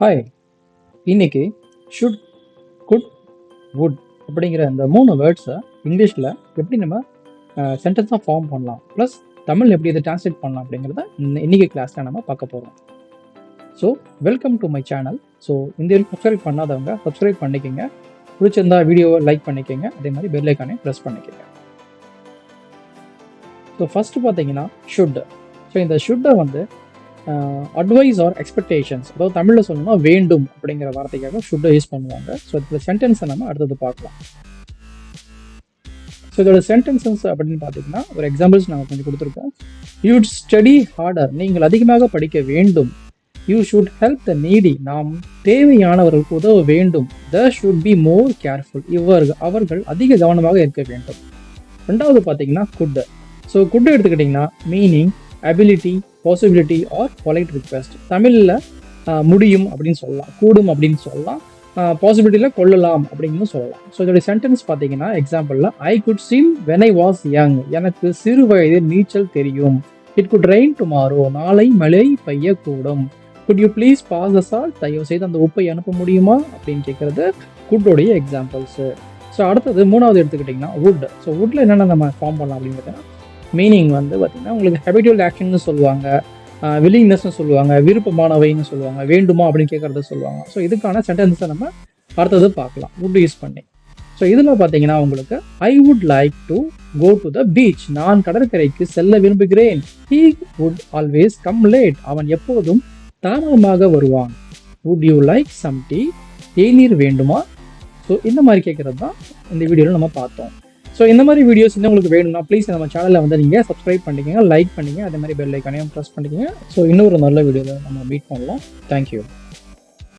Hi, இன்னைக்கு should, good, would அப்படிங்கிற அந்த 3 வேர்ட்ஸை இங்கிலீஷில் எப்படி நம்ம சென்டென்ஸாக ஃபார்ம் பண்ணலாம், ப்ளஸ் தமிழ் எப்படி இதை டிரான்ஸ்லேட் பண்ணலாம் அப்படிங்கிறத இன்னைக்கு கிளாஸில் நம்ம பார்க்க போகிறோம். So welcome to my channel. So இந்த வரைக்கும் சப்ஸ்கிரைப் பண்ணாதவங்க சப்ஸ்கிரைப் பண்ணிக்கோங்க, பிடிச்சிருந்தா வீடியோவை லைக் பண்ணிக்கோங்க, அதே மாதிரி பெல் ஐக்கானையும் ப்ரெஸ் பண்ணிக்கோங்க. ஸோ ஃபஸ்ட்டு பார்த்தீங்கன்னா ஷுட். ஸோ இந்த ஷுட்டை வந்து அட்வைஸ் ஆர் எக்ஸ்பெக்டேஷன்ஸ், அதாவது தமிழில் சொல்லணும்னா வேண்டும் அப்படிங்கிற வார்த்தைக்காக ஷுட்டை யூஸ் பண்ணுவாங்க. ஸோ இந்த சென்டென்ஸை நம்ம அடுத்தது பார்க்கலாம். ஸோ இதோட சென்டென்சஸ் அப்படின்னு பார்த்தீங்கன்னா ஒரு எக்ஸாம்பிள்ஸ் நாங்கள் கொஞ்சம் கொடுத்துருக்கோம். யூட் ஸ்டடி ஹார்டர், நீங்கள் அதிகமாக படிக்க வேண்டும். You should help the needy, நாம் தேவையானவர்களுக்கு உதவ வேண்டும். They should be more careful, அவர்கள் அதிக கவனமாக இருக்க வேண்டும். ரெண்டாவது பார்த்தீங்கன்னா குட். ஸோ குட் எடுத்துக்கிட்டிங்கன்னா meaning, ability, possibility or polite request. தமிழில் முடியும் அப்படின்னு சொல்லலாம், கூடும் அப்படின்னு சொல்லலாம், பாசிபிலிட்டியில் கொள்ளலாம் அப்படின்னு சொல்லலாம். ஸோ இதோடைய சென்டென்ஸ் பார்த்தீங்கன்னா எக்ஸாம்பிளில் I could swim when I was young, எனக்கு சிறு வயதில் நீச்சல் தெரியும். இட் குட் ரெயின் டுமாரோ, நாளை மழை பெய்யக்கூடும். Could you please pass the salt, தயவு செய்து அந்த உப்பை அனுப்ப முடியுமா அப்படின்னு கேட்குறது குட்டோடைய எக்ஸாம்பிள்ஸு. ஸோ அடுத்தது மூணாவது எடுத்துக்கிட்டிங்கன்னா வுட். ஸோ வுட்டில் என்னென்ன நம்ம ஃபார்ம் பண்ணலாம் அப்படின்னு பார்த்தீங்கன்னா மீனிங் வந்து பார்த்திங்கன்னா உங்களுக்கு ஹேபிச்சுவல் ஆக்ஷன்னு சொல்லுவாங்க, வில்லிங்னஸ்னு சொல்லுவாங்க, விருப்பமானவைன்னு சொல்லுவாங்க, வேண்டுமா அப்படின்னு கேட்குறத சொல்லுவாங்க. ஸோ இதுக்கான சென்டென்ஸை நம்ம அடுத்தது பார்க்கலாம் வுட் யூஸ் பண்ணி. ஸோ இதில் பார்த்தீங்கன்னா உங்களுக்கு I would like to go to the beach, நான் கடற்கரைக்கு செல்ல விரும்புகிறேன். He would always come late, அவன் எப்போதும் தாமதமாக வருவான். Would you like some tea, தேநீர் வேண்டுமா? ஸோ இந்த மாதிரி கேட்குறது தான் இந்த வீடியோவில் நம்ம பார்த்தோம். ஸோ இந்த மாதிரி வீடியோஸ் இன்னும் உங்களுக்கு வேணும்னா ப்ளீஸ் நம்ம சேனலில் வந்து நீங்கள் சப்ஸ்கிரைப் பண்ணிக்கோங்க, லைக் பண்ணிக்கங்க, அதே மாதிரி பெல் ஐக்கானையும் ப்ரெஸ் பண்ணிக்கோங்க. ஸோ இன்னொரு நல்ல வீடியோவில் நம்ம மீட் பண்ணலாம். தேங்க்யூ.